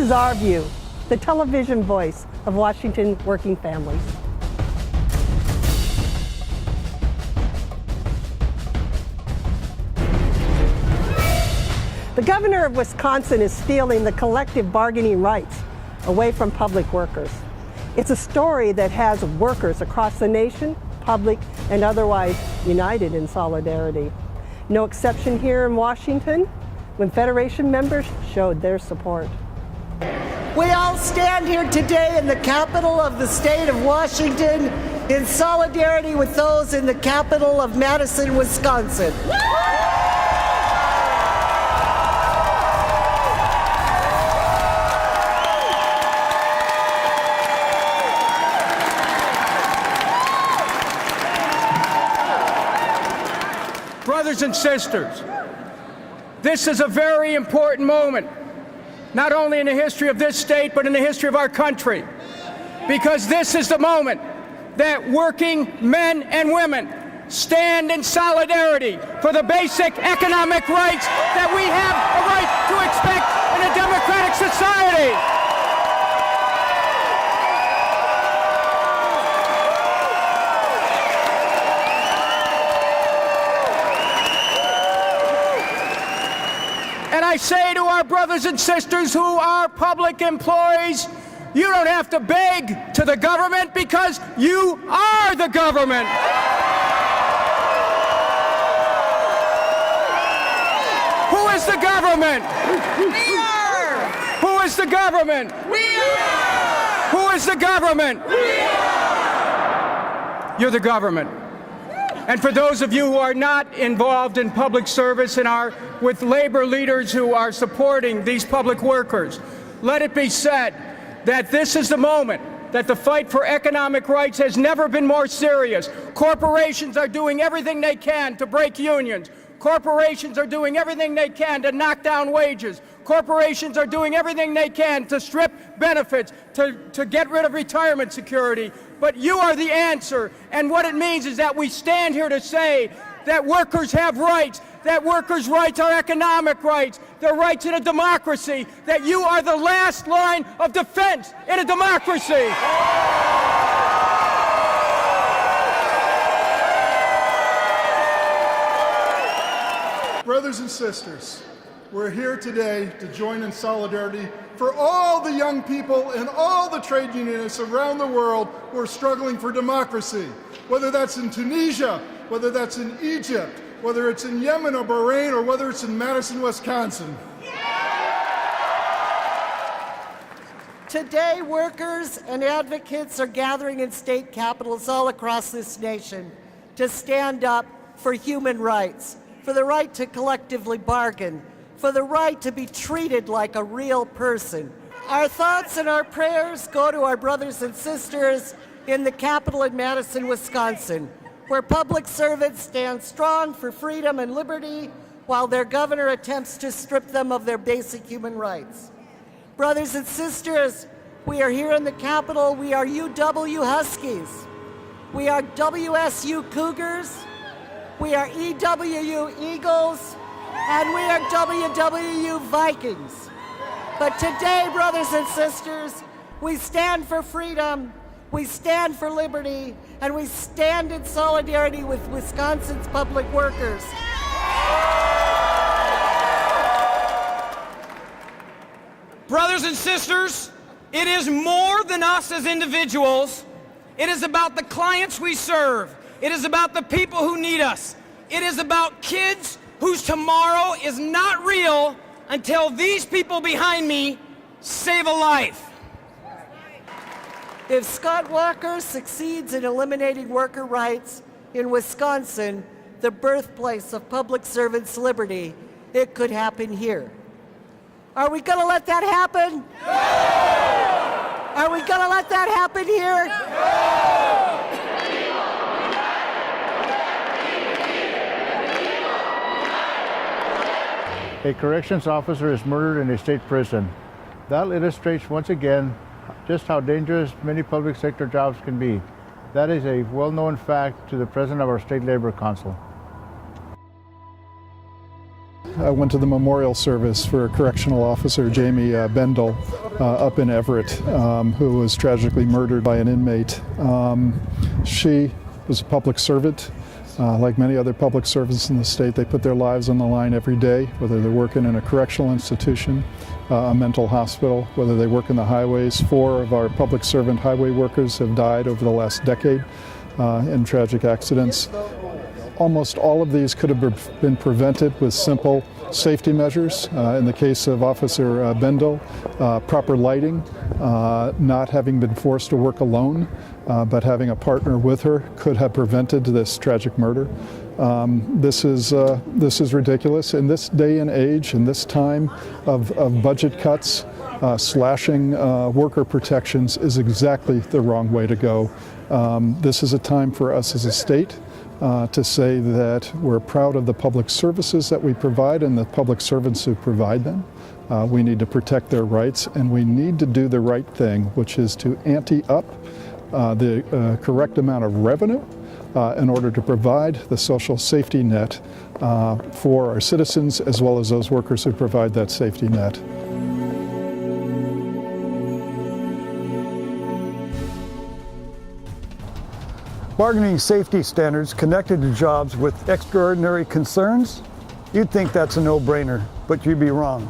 is our view, the television voice of Washington working families. The governor of Wisconsin is stealing the collective bargaining rights away from public workers. It's a story that has workers across the nation, public and otherwise, united in solidarity. No exception here in Washington, when Federation members showed their support. We all stand here today in the capital of the state of Washington in solidarity with those in the capital of Madison, Wisconsin. Brothers and sisters, this is a very important moment, not only in the history of this state, but in the history of our country, because this is the moment that working men and women stand in solidarity for the basic economic rights that we have a right to expect in a democratic society. And I say to our brothers and sisters who are public employees, you don't have to beg to the government because you are the government. Who is the government? We are! Who is the government? We are! Who is the government? We are! You're the government. And for those of you who are not involved in public service and are with labor leaders who are supporting these public workers, let it be said that this is the moment that the fight for economic rights has never been more serious. Corporations are doing everything they can to break unions. Corporations are doing everything they can to knock down wages. Corporations are doing everything they can to strip benefits, to get rid of retirement security. But you are the answer, and what it means is that we stand here to say that workers have rights, that workers' rights are economic rights, their rights in a democracy, that you are the last line of defense in a democracy. Brothers and sisters, we're here today to join in solidarity for all the young people and all the trade unionists around the world who are struggling for democracy, whether that's in Tunisia, whether that's in Egypt, whether it's in Yemen or Bahrain, or whether it's in Madison, Wisconsin. Today, workers and advocates are gathering in state capitals all across this nation to stand up for human rights, for the right to collectively bargain, for the right to be treated like a real person. Our thoughts and our prayers go to our brothers and sisters in the capital in Madison, Wisconsin, where public servants stand strong for freedom and liberty while their governor attempts to strip them of their basic human rights. Brothers and sisters, we are here in the Capitol. We are UW Huskies. We are WSU Cougars. We are EWU Eagles. And we are WWU Vikings. But today, brothers and sisters, we stand for freedom, we stand for liberty, and we stand in solidarity with Wisconsin's public workers. Brothers and sisters, it is more than us as individuals. It is about the clients we serve. It is about the people who need us. It is about kids whose tomorrow is not real until these people behind me save a life. If Scott Walker succeeds in eliminating worker rights in Wisconsin, the birthplace of public servants' liberty, it could happen here. Are we going to let that happen? No! Are we going to let that happen here? No! A corrections officer is murdered in a state prison. That illustrates once again just how dangerous many public sector jobs can be. That is a well-known fact to the president of our State Labor Council. I went to the memorial service for correctional officer Jamie Bendel up in Everett, who was tragically murdered by an inmate. She was a public servant. Like many other public servants in the state, they put their lives on the line every day, whether they're working in a correctional institution, a mental hospital, whether they work in the highways. 4 of our public servant highway workers have died over the last decade in tragic accidents. Almost all of these could have been prevented with simple safety measures. In the case of Officer Bendel, proper lighting, not having been forced to work alone, but having a partner with her could have prevented this tragic murder. This is ridiculous. In this day and age, in this time of budget cuts, slashing worker protections is exactly the wrong way to go. This is a time for us as a state to say that we're proud of the public services that we provide and the public servants who provide them. We need to protect their rights, and we need to do the right thing, which is to ante up the correct amount of revenue in order to provide the social safety net for our citizens as well as those workers who provide that safety net. Bargaining safety standards connected to jobs with extraordinary concerns? You'd think that's a no-brainer, but you'd be wrong.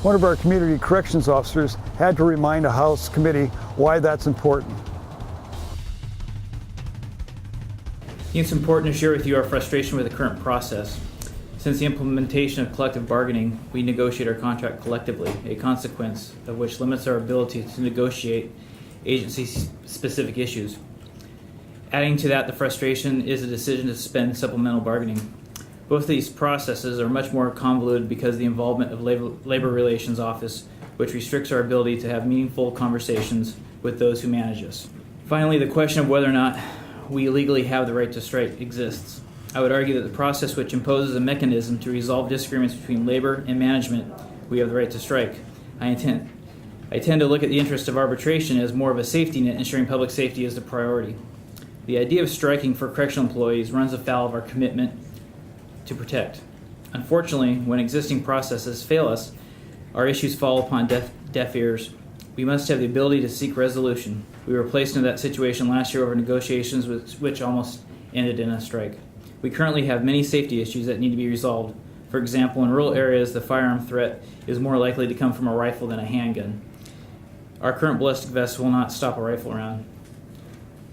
One of our community corrections officers had to remind a House committee why that's important. I think it's important to share with you our frustration with the current process. Since the implementation of collective bargaining, we negotiate our contract collectively, a consequence of which limits our ability to negotiate agency-specific issues. Adding to that, the frustration is a decision to suspend supplemental bargaining. Both of these processes are much more convoluted because of the involvement of Labor Relations Office, which restricts our ability to have meaningful conversations with those who manage us. Finally, the question of whether or not we legally have the right to strike exists. I would argue that the process which imposes a mechanism to resolve disagreements between labor and management, we have the right to strike. I tend to look at the interest of arbitration as more of a safety net, ensuring public safety is the priority. The idea of striking for correctional employees runs afoul of our commitment to protect. Unfortunately, when existing processes fail us, our issues fall upon deaf ears. We must have the ability to seek resolution. We were placed into that situation last year over negotiations which almost ended in a strike. We currently have many safety issues that need to be resolved. For example, in rural areas, the firearm threat is more likely to come from a rifle than a handgun. Our current ballistic vests will not stop a rifle round.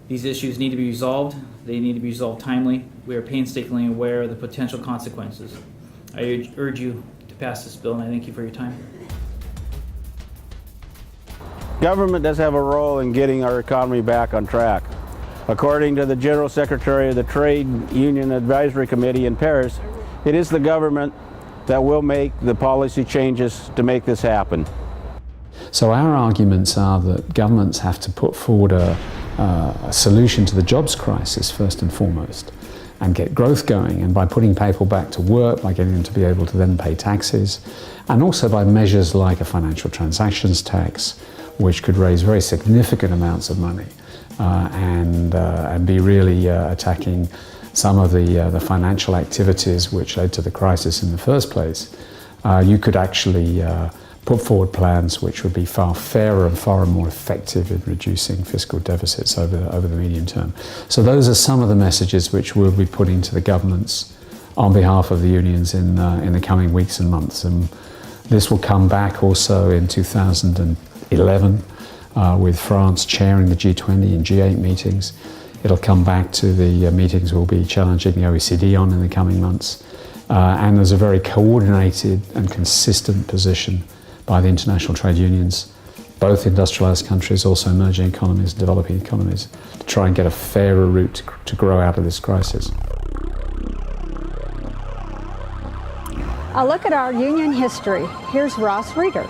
These issues need to be resolved. They need to be resolved timely. We are painstakingly aware of the potential consequences. I urge you to pass this bill, and I thank you for your time. Government does have a role in getting our economy back on track. According to the General Secretary of the Trade Union Advisory Committee in Paris, it is the government that will make the policy changes to make this happen. So our arguments are that governments have to put forward a solution to the jobs crisis first and foremost, and get growth going, and by putting people back to work, by getting them to be able to then pay taxes, and also by measures like a financial transactions tax, which could raise very significant amounts of money and be really attacking some of the financial activities which led to the crisis in the first place. You could actually put forward plans which would be far fairer and far more effective in reducing fiscal deficits over the medium term. So those are some of the messages which we'll be putting to the governments on behalf of the unions in the coming weeks and months. And this will come back also in 2011 with France chairing the G20 and G8 meetings. It'll come back to the meetings we'll be challenging the OECD on in the coming months. And there's a very coordinated and consistent position by the international trade unions, both industrialized countries, also emerging economies, developing economies, to try and get a fairer route to grow out of this crisis. A look at our union history. Here's Ross Rieder.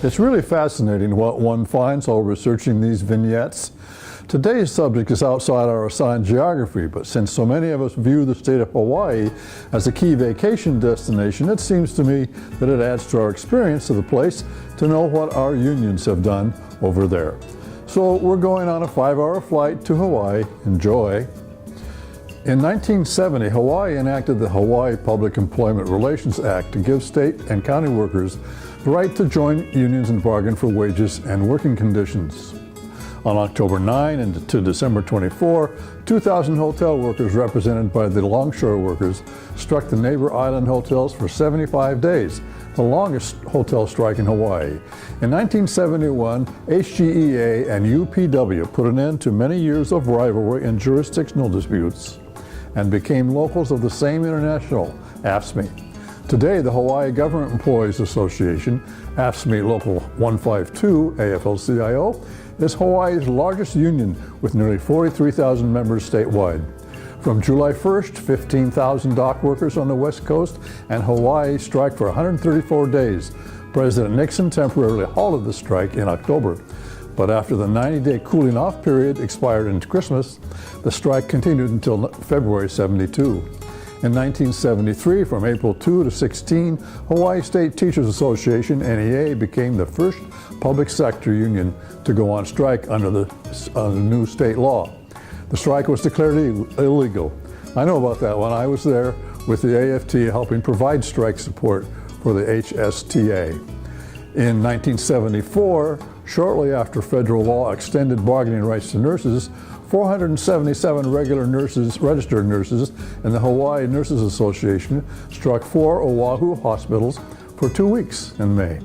It's really fascinating what one finds while researching these vignettes. Today's subject is outside our assigned geography, but since so many of us view the state of Hawaii as a key vacation destination, it seems to me that it adds to our experience of the place to know what our unions have done over there. So we're going on a 5-hour flight to Hawaii. Enjoy. In 1970, Hawaii enacted the Hawaii Public Employment Relations Act to give state and county workers the right to join unions and bargain for wages and working conditions. On October 9 and to December 24, 2,000 hotel workers represented by the longshore workers struck the neighbor island hotels for 75 days, the longest hotel strike in Hawaii. In 1971, HGEA and UPW put an end to many years of rivalry and jurisdictional disputes and became locals of the same international, AFSCME. Today, the Hawaii Government Employees Association, AFSCME Local 152, AFL-CIO, is Hawaii's largest union with nearly 43,000 members statewide. From July 1st, 15,000 dock workers on the West Coast and Hawaii striked for 134 days. President Nixon temporarily halted the strike in October, but after the 90-day cooling off period expired in Christmas, the strike continued until February 72. In 1973, from April 2 to 16, Hawaii State Teachers Association, NEA, became the first public sector union to go on strike under the new state law. The strike was declared illegal. I know about that one. I was there with the AFT helping provide strike support for the HSTA. In 1974, shortly after federal law extended bargaining rights to nurses, 477 registered nurses in the Hawaii Nurses Association struck 4 Oahu hospitals for 2 weeks in May.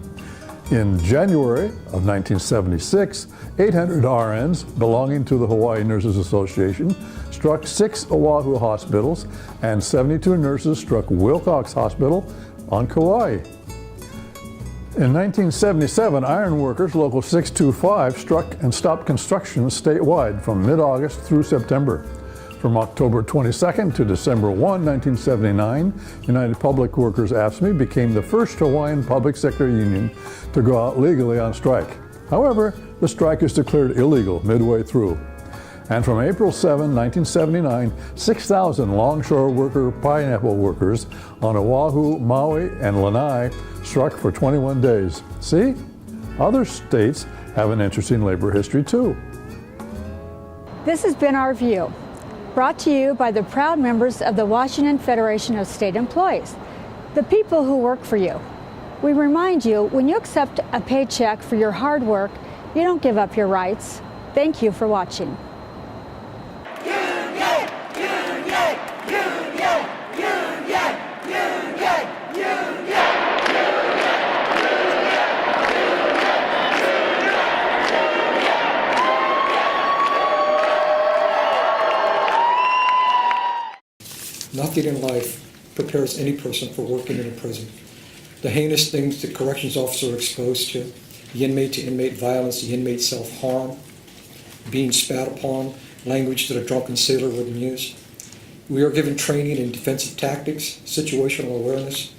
In January of 1976, 800 RNs belonging to the Hawaii Nurses Association struck 6 Oahu hospitals, and 72 nurses struck Wilcox Hospital on Kauai. In 1977, iron workers, Local 625, struck and stopped construction statewide from mid-August through September. From October 22nd to December 1, 1979, United Public Workers AFSCME became the first Hawaiian public sector union to go out legally on strike. However, the strike is declared illegal midway through. And from April 7, 1979, 6,000 longshore worker pineapple workers on Oahu, Maui, and Lanai struck for 21 days. See? Other states have an interesting labor history too. This has been Our View, brought to you by the proud members of the Washington Federation of State Employees, the people who work for you. We remind you, when you accept a paycheck for your hard work, you don't give up your rights. Thank you for watching. Nothing in life prepares any person for working in a prison. The heinous things that corrections officers are exposed to, the inmate-to-inmate violence, the inmate self-harm, being spat upon, language that a drunken sailor wouldn't use. We are given training in defensive tactics, situational awareness,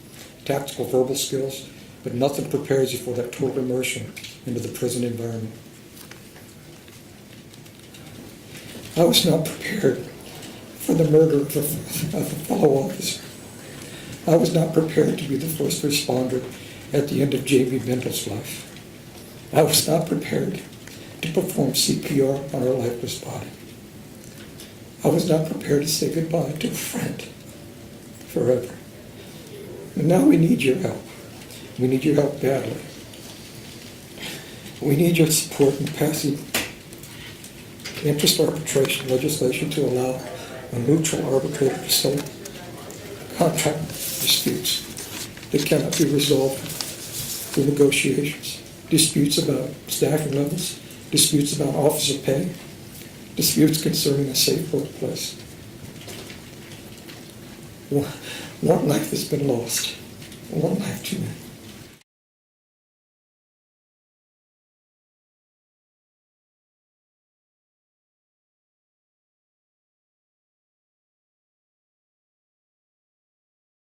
tactical verbal skills, but nothing prepares you for that total immersion into the prison environment. I was not prepared for the murder of a fellow officer. I was not prepared to be the first responder at the end of Jamie Bendel's life. I was not prepared to perform CPR on her lifeless body. I was not prepared to say goodbye to a friend forever. And now we need your help. We need your help badly. We need your support in passing interest arbitration legislation to allow a neutral arbitrator to settle contract disputes that cannot be resolved through negotiations. Disputes about staffing levels, disputes about officer pay, disputes concerning a safe workplace. One life has been lost. One life too many.